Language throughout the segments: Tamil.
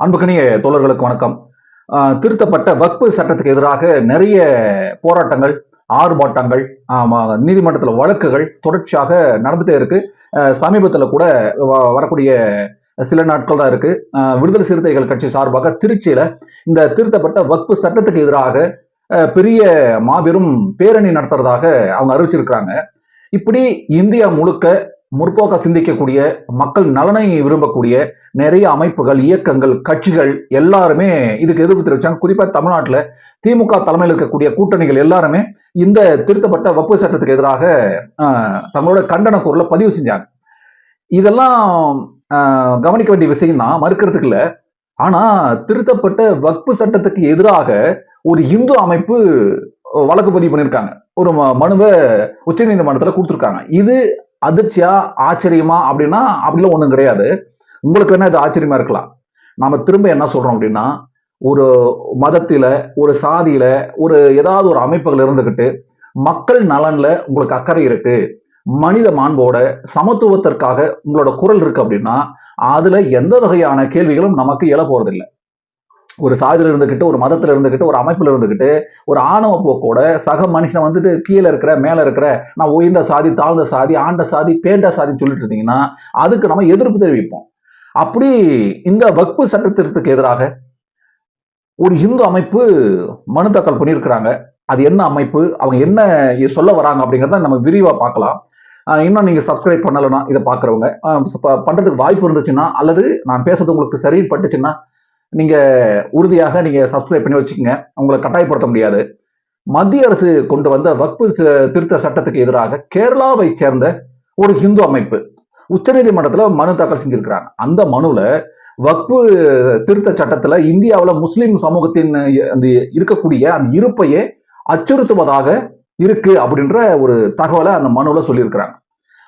அன்புக்கணிய தோழர்களுக்கு வணக்கம். திருத்தப்பட்ட வக்பு சட்டத்துக்கு எதிராக நிறைய போராட்டங்கள், ஆர்ப்பாட்டங்கள், நீதிமன்றத்தில் வழக்குகள் தொடர்ச்சியாக நடந்துட்டே இருக்கு. சமீபத்தில் கூட வரக்கூடிய சில நாட்கள் தான் இருக்கு. விடுதலை சிறுத்தைகள் கட்சி சார்பாக திருச்சியில இந்த திருத்தப்பட்ட வக்பு சட்டத்துக்கு எதிராக பெரிய மாபெரும் பேரணி நடத்துறதாக அவங்க அறிவிச்சிருக்கிறாங்க. இப்படி இந்தியா முழுக்க முற்போக்க சிந்திக்கக்கூடிய, மக்கள் நலனை விரும்பக்கூடிய நிறைய அமைப்புகள், இயக்கங்கள், கட்சிகள் எல்லாருமே இதுக்கு எதிர்ப்பு தெரிவிச்சாங்க. குறிப்பா தமிழ்நாட்டில் திமுக தலைமையில் இருக்கக்கூடிய கூட்டணிகள் எல்லாருமே இந்த திருத்தப்பட்ட வக்பு சட்டத்துக்கு எதிராக தங்களோட கண்டன குரலை பதிவு செஞ்சாங்க. இதெல்லாம் கவனிக்க வேண்டிய விஷயம் தான், மறுக்கிறதுக்கு இல்லை. ஆனா திருத்தப்பட்ட வக்பு சட்டத்துக்கு எதிராக ஒரு இந்து அமைப்பு வழக்கு பதிவு பண்ணியிருக்காங்க. ஒரு மனுவை உச்ச நீதிமன்றத்தில் கொடுத்துருக்காங்க. இது அதிர்ச்சியா, ஆச்சரியமா அப்படின்னா அப்படிலாம் ஒண்ணும் கிடையாது. உங்களுக்கு வேணா இது ஆச்சரியமா இருக்கலாம். நாம திரும்ப என்ன சொல்றோம் அப்படின்னா, ஒரு மதத்தில, ஒரு சாதியில, ஒரு ஏதாவது ஒரு அமைப்புகள் இருந்துகிட்டு மக்கள் நலன்ல உங்களுக்கு அக்கறை இருக்கு, மனித மாண்போட சமத்துவத்திற்காக உங்களோட குரல் இருக்கு அப்படின்னா அதுல எந்த வகையான கேள்விகளும் நமக்கு எழ போறதில்லை. ஒரு சாதியில இருந்துகிட்டு, ஒரு மதத்துல இருந்துகிட்டு, ஒரு அமைப்புல இருந்துகிட்டு, ஒரு ஆணவ போக்கோட சக மனுஷனை வந்துட்டு கீழே இருக்கிற, மேல இருக்கிற, நான் உயர்ந்த சாதி, தாழ்ந்த சாதி, ஆண்ட சாதி, பேண்ட சாதின்னு சொல்லிட்டு இருந்தீங்கன்னா அதுக்கு நம்ம எதிர்ப்பு தெரிவிப்போம். அப்படி இந்த வக்பு சட்டத்திற்கு எதிராக ஒரு இந்து அமைப்பு மனு தாக்கல் பண்ணியிருக்கிறாங்க. அது என்ன அமைப்பு, அவங்க என்ன சொல்ல வராங்க அப்படிங்கிறத நம்ம விரிவா பார்க்கலாம். இன்னும் நீங்க சப்ஸ்கிரைப் பண்ணலைன்னா இதை பார்க்குறவங்க பண்றதுக்கு வாய்ப்பு இருந்துச்சுன்னா, அல்லது நான் பேசுறது உங்களுக்கு சரி பட்டுச்சுன்னா நீங்க உறுதியாக நீங்க சப்ஸ்கிரைப் பண்ணி வச்சுக்கோங்க. உங்களை கட்டாயப்படுத்த முடியாது. மத்திய அரசு கொண்டு வந்த வக்பு திருத்த சட்டத்துக்கு எதிராக கேரளாவை சேர்ந்த ஒரு இந்து அமைப்பு உச்சநீதிமன்றத்துல மனு தாக்கல் செஞ்சிருக்கிறாங்க. அந்த மனுல வக்பு திருத்த சட்டத்துல இந்தியாவில் முஸ்லிம் சமூகத்தின் அந்த இருக்கக்கூடிய அந்த இருப்பையே அச்சுறுத்துவதாக இருக்கு அப்படின்ற ஒரு தகவலை அந்த மனுல சொல்லியிருக்கிறாங்க.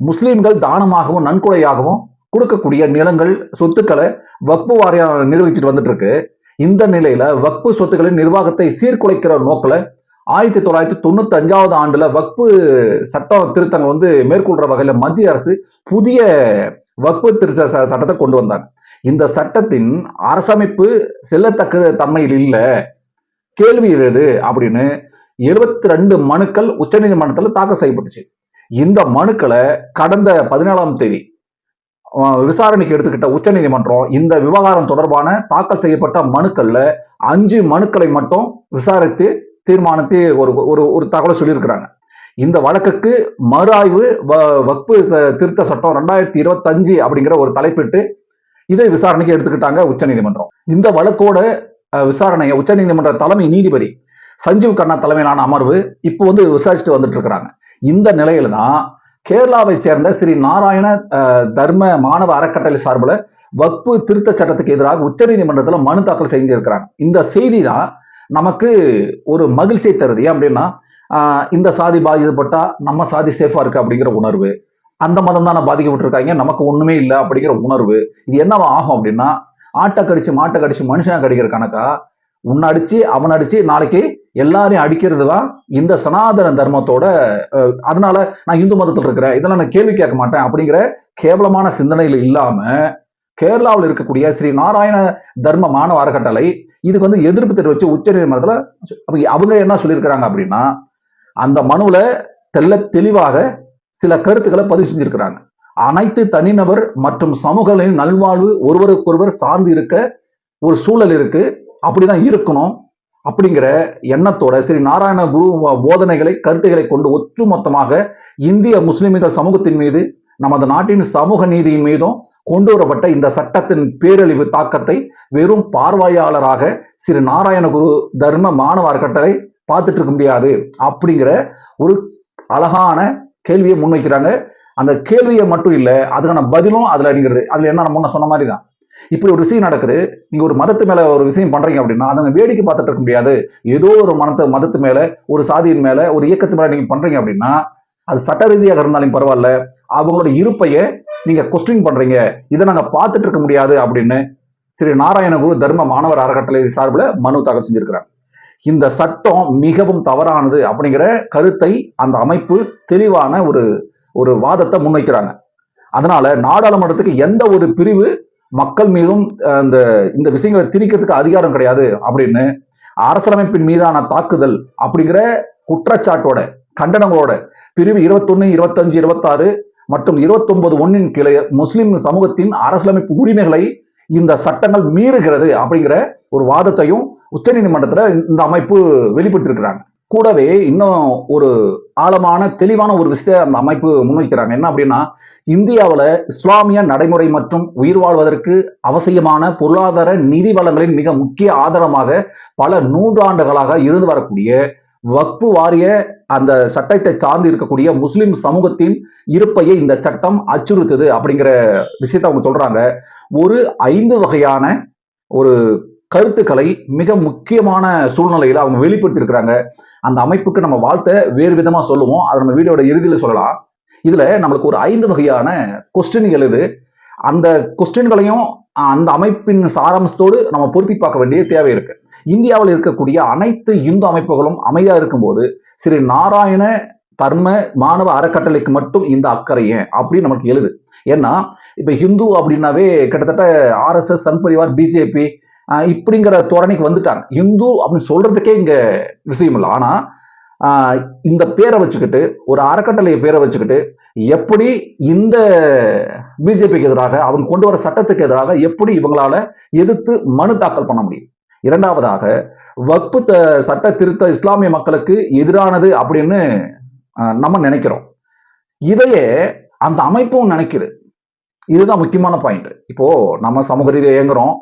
முஸ்லிம்கள் தானமாகவும் நன்கொடையாகவும் கொடுக்கக்கூடிய நிலங்கள், சொத்துக்களை வக்பு வாரியம் நிர்வகிச்சுட்டு வந்துட்டு இருக்கு. இந்த நிலையில வக்பு சொத்துக்களின் நிர்வாகத்தை சீர்குலைக்கிற நோக்கில் 1995 ஆண்டுல வக்பு சட்டம் திருத்தங்கள் மேற்கொள்ற வகையில மத்திய அரசு புதிய வக்பு திருத்த சட்டத்தை கொண்டு வந்தாங்க. இந்த சட்டத்தின் அரசமைப்பு செல்லத்தக்க தன்மையில் இல்ல, கேள்வி எழுது அப்படின்னு 72 மனுக்கள் உச்சநீதிமன்றத்தில் தாக்கல் செய்யப்பட்டுச்சு. இந்த மனுக்களை கடந்த 17ஆம் தேதி விசாரணைக்கு எடுத்துக்கிட்ட உச்ச நீதிமன்றம் இந்த விவகாரம் தொடர்பான தாக்கல் செய்யப்பட்ட மனுக்கள்ல 5 மனுக்களை மட்டும் விசாரித்து தீர்மானித்து ஒரு தகவலை சொல்லியிருக்கிறாங்க. இந்த வழக்குக்கு மறு ஆய்வு வக்பு திருத்த சட்டம் 2025 அப்படிங்கிற ஒரு தலைப்பிட்டு இதை விசாரணைக்கு எடுத்துக்கிட்டாங்க உச்ச நீதிமன்றம். இந்த வழக்கோட விசாரணையை உச்ச நீதிமன்ற தலைமை நீதிபதி சஞ்சீவ் கண்ணா தலைமையிலான அமர்வு இப்போ விசாரிச்சுட்டு வந்துட்டு இருக்கிறாங்க. இந்த நிலையில தான் கேரளாவை சேர்ந்த ஸ்ரீ நாராயண தர்ம மாணவ அறக்கட்டளை சார்பில் வக்பு திருத்த சட்டத்துக்கு எதிராக உச்ச நீதிமன்றத்தில் மனு தாக்கல் செஞ்சிருக்கிறாங்க. இந்த செய்தி தான் நமக்கு ஒரு மகிழ்ச்சியை தருது. ஏன் அப்படின்னா, இந்த சாதி பாதிக்கப்பட்டா நம்ம சாதி சேஃபா இருக்கு அப்படிங்கிற உணர்வு, அந்த மதம் தானே பாதிக்கப்பட்டிருக்காங்க, நமக்கு ஒண்ணுமே இல்லை அப்படிங்கிற உணர்வு. இது என்னவா ஆகும் அப்படின்னா, ஆட்டை கடிச்சு மாட்டை கடிச்சு மனுஷனா கடிக்கிற கணக்கா உன்னை அடிச்சு அவன் அடிச்சு நாளைக்கு எல்லாரையும் அடிக்கிறது தான் இந்த சனாதன தர்மத்தோட. அதனால நான் இந்து மதத்தில் இருக்கிறேன், இதெல்லாம் நான் கேள்வி கேட்க மாட்டேன் அப்படிங்கிற கேவலமான சிந்தனையில் இல்லாம கேரளாவில் இருக்கக்கூடிய ஸ்ரீ நாராயண தர்ம மாணவ அறக்கட்டளை இதுக்கு எதிர்ப்பு தெரிவிச்சு உச்ச நீதிமன்றத்தில் அவங்க என்ன சொல்லியிருக்கிறாங்க அப்படின்னா, அந்த மனுவில் தெளிவாக சில கருத்துக்களை பதிவு செஞ்சிருக்கிறாங்க. அனைத்து தனிநபர் மற்றும் சமூகங்களின் நல்வாழ்வு ஒருவருக்கொருவர் சார்ந்து இருக்க ஒரு சூழல் இருக்கு, அப்படிதான் இருக்கணும் அப்படிங்கிற எண்ணத்தோட ஸ்ரீ நாராயண குரு போதனைகளை, கருத்துக்களை கொண்டு ஒட்டுமொத்தமாக இந்திய முஸ்லிம்கள் சமூகத்தின் மீது, நமது நாட்டின் சமூக நீதியின் மீதும் கொண்டு வரப்பட்ட இந்த சட்டத்தின் பேரழிவு தாக்கத்தை வெறும் பார்வையாளராக ஸ்ரீ நாராயண குரு தர்ம மாணவ அறக்கட்டளை பார்த்துட்டு இருக்க முடியாது அப்படிங்கிற ஒரு அழகான கேள்வியை முன்வைக்கிறாங்க. அந்த கேள்வியை மட்டும் இல்லை, அதுக்கான பதிலும் அதுல அடிங்கிறது. அதுல என்ன முன்ன சொன்ன மாதிரி தான், இப்படி ஒரு விஷயம் நடக்குது, நீங்க ஒரு மதத்து மேல ஒரு விஷயம் பண்றீங்க அப்படின்னா அதை வேடிக்கை பார்த்துட்டு இருக்க முடியாது. ஏதோ ஒரு மதத்து மேல, ஒரு சாதியின் மேல, ஒரு இயக்கத்து மேல நீங்க பண்றீங்க அப்படின்னா அது சட்ட ரீதியாக இருந்தாலும் பரவாயில்ல, அவங்களோட இருப்பைய நீங்க கொஸ்டின் பண்றீங்க, இதை நாங்க பார்த்துட்டு இருக்க முடியாது அப்படின்னு ஸ்ரீ நாராயணகுரு தர்ம மாணவர் அறக்கட்டளை சார்பில் மனு தாக்கல் செஞ்சிருக்கிறாங்க. இந்த சட்டம் மிகவும் தவறானது அப்படிங்கிற கருத்தை அந்த அமைப்பு தெளிவான ஒரு வாதத்தை முன்வைக்கிறாங்க. அதனால நாடாளுமன்றத்துக்கு எந்த ஒரு பிரிவு மக்கள் மீதும் இந்த இந்த விஷயங்களை திணிக்கிறதுக்கு அதிகாரம் கிடையாது அப்படின்னு அரசியலமைப்பின் மீதான தாக்குதல் அப்படிங்கிற குற்றச்சாட்டோட கண்டனங்களோட பிரிவு 21, 25, 26 மற்றும் 29(1) கீழே முஸ்லிம் சமூகத்தின் அரசியலமைப்பு உரிமைகளை இந்த சட்டங்கள் மீறுகிறது அப்படிங்கிற ஒரு வாதத்தையும் உச்சநீதிமன்றத்துல இந்த அமைப்பு வெளிப்பட்டிருக்கிறாங்க. கூடவே இன்னும் ஒரு ஆழமான தெளிவான ஒரு விஷயத்தை அந்த அமைப்பு முன்வைக்கிறாங்க. என்ன அப்படின்னா, இந்தியாவில் இஸ்லாமிய நடைமுறை மற்றும் உயிர் வாழ்வதற்கு அவசியமான பொருளாதார நிதி வளங்களின் மிக முக்கிய ஆதாரமாக பல நூற்றாண்டுகளாக இருந்து வரக்கூடிய வக்பு வாரிய அந்த சட்டத்தை சார்ந்து இருக்கக்கூடிய முஸ்லிம் சமூகத்தின் இருப்பையை இந்த சட்டம் அச்சுறுத்துது அப்படிங்கிற விஷயத்தை அவங்க சொல்றாங்க. ஒரு 5 வகையான ஒரு கருத்துக்களை மிக முக்கியமான சூழ்நிலையில அவங்க வெளிப்படுத்தி இருக்கிறாங்க. அந்த அமைப்புக்கு நம்ம வாழ்த்த வேறு விதமா சொல்லுவோம். அதை நம்ம வீடியோட இறுதியில் சொல்லலாம். இதுல நம்மளுக்கு ஒரு 5 வகையான கொஸ்டின் எழுது. அந்த கொஸ்டின்களையும் அந்த அமைப்பின் சாராம்சத்தோடு நம்ம பொருத்தி பார்க்க வேண்டிய தேவை இருக்கு. இந்தியாவில் இருக்கக்கூடிய அனைத்து இந்து அமைப்புகளும் அமைதியா இருக்கும்போது ஸ்ரீ நாராயண தர்ம மாணவ அறக்கட்டளைக்கு மட்டும் இந்த அக்கறை ஏன் அப்படின்னு நமக்கு எழுது. ஏன்னா இப்ப ஹிந்து அப்படின்னாவே கிட்டத்தட்ட RSS, சன் பரிவார், பிஜேபி இப்படிங்கிற தோரணைக்கு வந்துட்டாங்க. இந்து அப்படின்னு சொல்றதுக்கே இங்க விஷயம் இல்லை. ஆனா இந்த பேரை வச்சுக்கிட்டு ஒரு அறக்கட்டளையை பேரை வச்சுக்கிட்டு எப்படி இந்த பிஜேபிக்கு எதிராக அவங்க கொண்டு வர சட்டத்துக்கு எதிராக எப்படி இவங்களால எதிர்த்து மனு தாக்கல் பண்ண முடியும்? இரண்டாவதாக, வக்பு சட்ட திருத்த இஸ்லாமிய மக்களுக்கு எதிரானது அப்படின்னு நம்ம நினைக்கிறோம். இதையே அந்த அமைப்பும் நினைக்குது. இதுதான் முக்கியமான பாயிண்ட். இப்போ நம்ம சமூக ரீதியாக இயங்குறோம்,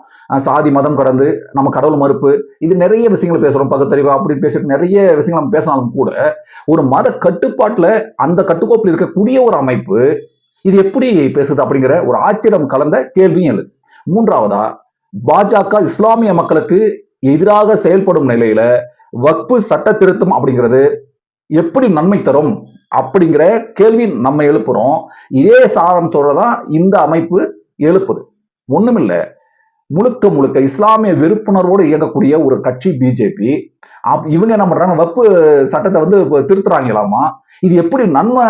சாதி மதம் கடந்து நம்ம கடவுள் மறுப்பு, இது நிறைய விஷயங்கள் பேசுறோம், பகுத்தறிவு அப்படின்னு பேசிட்டு நிறைய விஷயங்கள் நம்ம பேசினாலும் கூட ஒரு மத கட்டுப்பாட்டுல அந்த கட்டுக்கோப்பில் இருக்கக்கூடிய ஒரு அமைப்பு இது எப்படி பேசுது அப்படிங்கிற ஒரு ஆச்சரியம் கலந்த கேள்வியும் எழுது. மூன்றாவதா, பாஜக இஸ்லாமிய மக்களுக்கு எதிராக செயல்படும் நிலையில வக்பு சட்ட திருத்தம் அப்படிங்கிறது எப்படி நன்மை தரும் அப்படிங்கிற கேள்வி நம்ம எழுப்புறோம். இதே சாரம் சொல்றதான் இந்த அமைப்பு எழுப்புது. ஒண்ணுமில்ல, முழுக்க முழுக்க இஸ்லாமிய வெறுப்புணர்வோடு இயங்கக்கூடிய ஒரு கட்சி பிஜேபி. இவங்க என்ன பண்றாங்க, வக்பு சட்டத்தை வந்து திருத்துறாங்களாமா, இது எப்படி நன்மை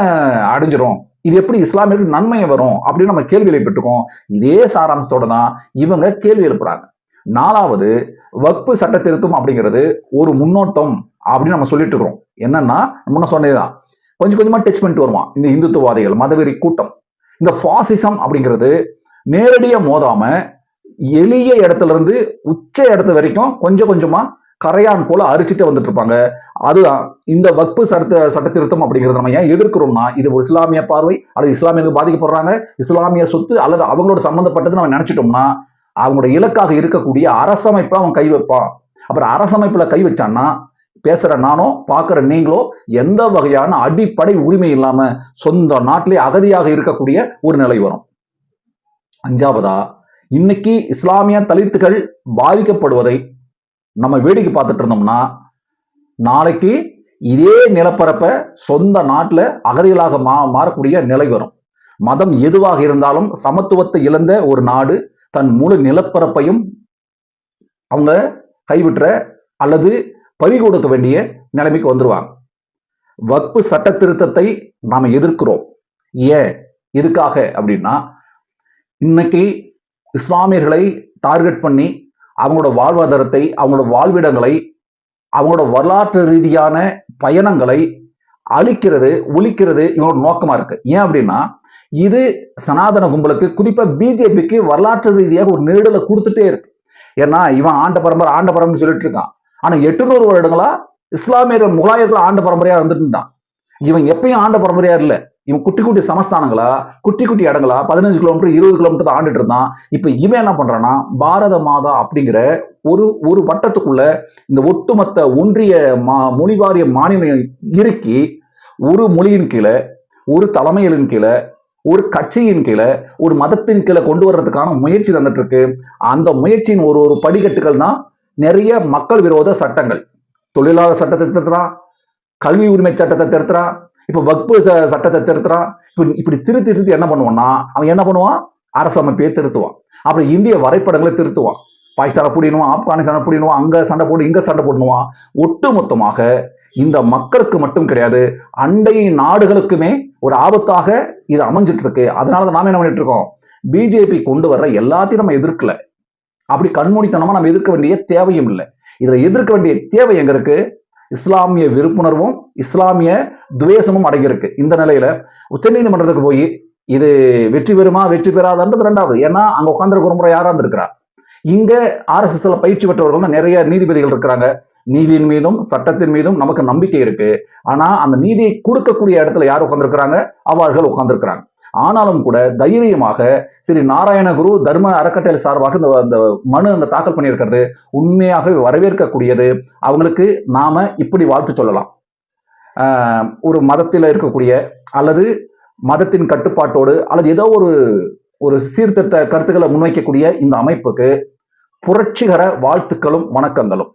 அடைஞ்சிரும், இது எப்படி இஸ்லாமியருக்கு நன்மையை வரும் அப்படின்னு நம்ம கேள்வி எழுப்பிட்டுருக்கோம். இதே சாராம்சத்தோட தான் இவங்க கேள்வி எழுப்புறாங்க. நாலாவது, வக்பு சட்ட திருத்தம் அப்படிங்கிறது ஒரு முன்னோட்டம் அப்படின்னு நம்ம சொல்லிட்டு இருக்கிறோம். என்னன்னா முன்ன சொன்னதுதான் கொஞ்சம் கொஞ்சமா டச் பண்ணிட்டு வருவான் இந்த இந்துத்துவாதிகள், மதவெறி கூட்டம். இந்த பாசிசம் அப்படிங்கிறது நேரடியா மோதாம எளிய இடத்துல இருந்து உச்ச இடத்து வரைக்கும் கொஞ்சம் கொஞ்சமா கரையான் போல அரிச்சிட்டு வந்துட்டு இருப்பாங்க. அதுதான் இந்த வக்பு சட்ட திருத்தம் அப்படிங்கிறது. நம்ம ஏன் எதிர்க்கிறோம்னா, இது ஒரு இஸ்லாமிய பார்வை அல்லது இஸ்லாமியர்கள் பாதிக்கப்படுறாங்க, இஸ்லாமிய சொத்து அல்லது அவங்களோட சம்பந்தப்பட்டது நம்ம நினைச்சிட்டோம்னா அவங்களோட இலக்காக இருக்கக்கூடிய அரசமைப்புல அவன் கை வைப்பான். அப்புறம் அரசமைப்புல கை வச்சான்னா பேசுற நானோ பாக்குற நீங்களோ எந்த வகையான அடிப்படை உரிமை இல்லாம சொந்த நாட்டிலே அகதியாக இருக்கக்கூடிய ஒரு நிலை வரும். அஞ்சாவதா, இன்னைக்கு இஸ்லாமிய தலித்துகள் பாதிக்கப்படுவதை நம்ம வேடிக்கை பார்த்துட்டு இருந்தோம்னா நாளைக்கு இதே நிலப்பரப்ப சொந்த நாட்டுல அகதிகளாக மாறக்கூடிய நிலை வரும். மதம் எதுவாக இருந்தாலும் சமத்துவத்தை இழந்த ஒரு நாடு தன் முழு நிலப்பரப்பையும் அவங்க கைவிட்டுற அல்லது பறி கொடுக்க வேண்டிய நிலைமைக்கு வந்துருவாங்க. வக்பு சட்ட திருத்தத்தை நாம எதிர்க்கிறோம். ஏன், எதுக்காக அப்படின்னா, இன்னைக்கு இஸ்லாமியர்களை டார்கெட் பண்ணி அவங்களோட வாழ்வாதாரத்தை, அவங்களோட வாழ்விடங்களை, அவங்களோட வரலாற்று ரீதியான பயணங்களை அழிக்கிறது, ஒழிக்கிறது இவங்களோட நோக்கமா இருக்கு. ஏன் அப்படின்னா, இது சனாதன கும்பலுக்கு, குறிப்பா பிஜேபிக்கு வரலாற்று ரீதியாக ஒரு நெருடலை கொடுத்துட்டே இருக்கு. ஏன்னா இவன் ஆண்ட பரம்பரை சொல்லிட்டு இருக்கான். ஆனா 800 வருடங்களா இஸ்லாமியர்கள் முகலாயர்கள் ஆண்ட பரம்பரையா இருந்துட்டு இருந்தான். இவன் எப்பயும் ஆண்ட பரம்பரையா இல்ல. இவன் குட்டி குட்டி சமஸ்தானங்களா, குட்டி குட்டி இடங்களா 15 கிலோமீட்டர் 20 கிலோமீட்டர் தான் ஆண்டுட்டு இருந்தான். இப்ப இவன் என்ன பண்றான்னா, பாரத மாதா அப்படிங்கிற ஒரு வட்டத்துக்குள்ள இந்த ஒட்டுமொத்த ஒன்றிய மொழிவாரிய மாநிலம் இறுக்கி ஒரு மொழியின் கீழே, ஒரு தலைமையின் கீழே, ஒரு கட்சியின் கீழே, ஒரு மதத்தின் கீழே கொண்டு வர்றதுக்கான முயற்சி நடந்துட்டு இருக்கு. அந்த முயற்சியின் ஒரு படிக்கட்டுகள் தான் நிறைய மக்கள் விரோத சட்டங்கள். தொழிலாளர் சட்டத்தை திருத்துறான், கல்வி உரிமை சட்டத்தை திருத்துறான், இப்ப வக்பு சட்டத்தை திருத்துறான். இப்படி திருத்தி என்ன பண்ணுவான்னா, அவன் என்ன பண்ணுவான், அரசமைப்பையே திருத்துவான். அப்புறம் இந்திய வரைபடங்களை திருத்துவான். பாகிஸ்தானை பிடினுவான், ஆப்கானிஸ்தானை பிடினுவான், அங்க சண்டை போடு, இங்க சண்டை போடணுவான். ஒட்டு மொத்தமாக இந்த மக்களுக்கு மட்டும் கிடையாது, அண்டை நாடுகளுக்குமே ஒரு ஆபத்தாக இது அமைஞ்சிட்டு இருக்கு. அதனாலதான் நாம என்ன பண்ணிட்டு இருக்கோம், பிஜேபி கொண்டு வர்ற எல்லாத்தையும் நம்ம எதிர்க்கல. அப்படி கண்மூடித்தனமா நம்ம எதிர்க்க வேண்டிய தேவையும் இல்லை. இதுல எதிர்க்க வேண்டிய தேவை எங்க இருக்கு? இஸ்லாமிய விருப்புணர்வும் இஸ்லாமிய துவேஷமும் அடங்கியிருக்கு. இந்த நிலையில உச்சநீதிமன்றத்துக்கு போய் இது வெற்றி பெறுமா வெற்றி பெறாதுன்றது ரெண்டாவது. ஏன்னா அங்க உட்கார்ந்து முறை யாரா இருந்திருக்கிறா. இங்க ஆர்எஸ்எஸ்ல பயிற்சி பெற்றவர்கள் நிறைய நீதிபதிகள் இருக்கிறாங்க. நீதியின் மீதும் சட்டத்தின் மீதும் நமக்கு நம்பிக்கை இருக்கு. ஆனா அந்த நீதியை கொடுக்கக்கூடிய இடத்துல யார் உட்கார்ந்துருக்கிறாங்க? அவர்கள் உட்கார்ந்துருக்கிறாங்க. ஆனாலும் கூட தைரியமாக ஸ்ரீ நாராயணகுரு தர்ம அறக்கட்டளை சார்பாக இந்த மனு அந்த தாக்கல் பண்ணியிருக்கிறது உண்மையாக வரவேற்கக்கூடியது. அவங்களுக்கு நாம இப்படி வாழ்த்து சொல்லலாம். ஒரு மதத்தில் இருக்கக்கூடிய அல்லது மதத்தின் கட்டுப்பாட்டோடு அல்லது ஏதோ ஒரு ஒரு சீர்திருத்த கருத்துக்களை முன்வைக்கக்கூடிய இந்த அமைப்புக்கு புரட்சிகர வாழ்த்துக்களும் வணக்கங்களும்.